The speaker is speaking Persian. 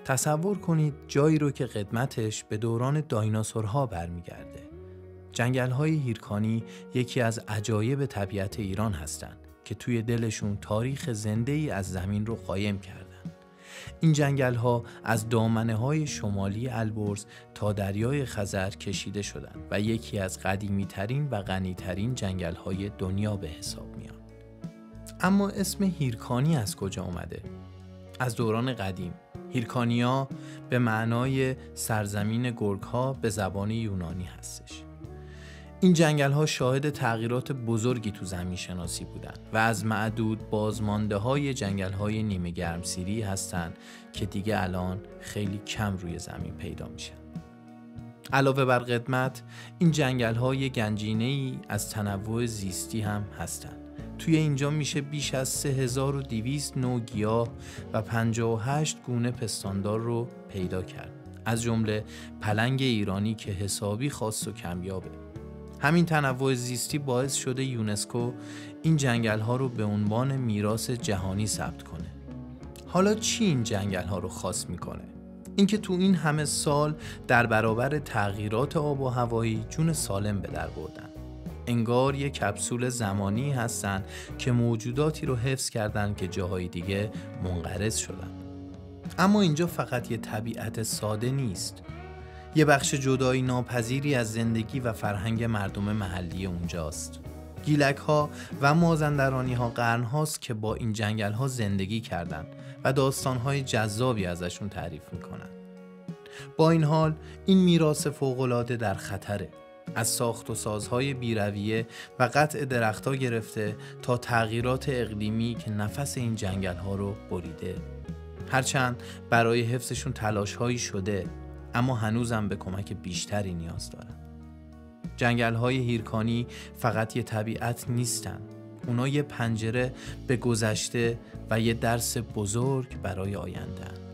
تصور کنید جایی رو که قدمتش به دوران دایناسورها برمیگرده. جنگل‌های هیرکانی یکی از عجایب طبیعت ایران هستند که توی دلشون تاریخ زنده‌ای از زمین رو قایم کردن. این جنگل‌ها از دامنه‌های شمالی البرز تا دریای خزر کشیده شدند و یکی از قدیمی‌ترین و غنی‌ترین جنگل‌های دنیا به حساب میان. اما اسم هیرکانی از کجا اومده؟ از دوران قدیم. هیرکانیا به معنای سرزمین گرگ‌ها به زبان یونانی هستش. این جنگل‌ها شاهد تغییرات بزرگی تو زمین شناسی بودند و از معدود بازمانده‌های جنگل‌های نیمه گرمسیری هستند که دیگه الان خیلی کم روی زمین پیدا میشن. علاوه بر قدمت، این جنگل‌ها یک گنجینه‌ای از تنوع زیستی هم هستند. توی اینجا میشه بیش از 3200 نوع گیاه و 58 گونه پستاندار رو پیدا کرد، از جمله پلنگ ایرانی که حسابی خاص و کمیابه. همین تنوع زیستی باعث شده یونسکو این جنگل‌ها رو به عنوان میراث جهانی ثبت کنه. حالا چی این جنگل‌ها رو خاص میکنه؟ اینکه تو این همه سال در برابر تغییرات آب و هوایی جون سالم به در بردن. انگار یک کپسول زمانی هستن که موجوداتی رو حفظ کردن که جاهای دیگه منقرض شدن. اما اینجا فقط یه طبیعت ساده نیست. یه بخش جدایی ناپذیری از زندگی و فرهنگ مردم محلی اونجاست. گیلک‌ها و مازندرانی‌ها قرن‌هاست که با این جنگل‌ها زندگی کردن و داستان‌های جذابی ازشون تعریف می‌کنن. با این حال این میراث فوق‌العاده در خطره. از ساخت و سازهای بی‌رویه و قطع درخت‌ها گرفته تا تغییرات اقلیمی که نفس این جنگل‌ها رو بریده. هرچند برای حفظشون تلاش‌هایی شده، اما هنوزم به کمک بیشتری نیاز دارن. جنگل‌های هیرکانی فقط یه طبیعت نیستن. اونا یه پنجره به گذشته و یه درس بزرگ برای آینده.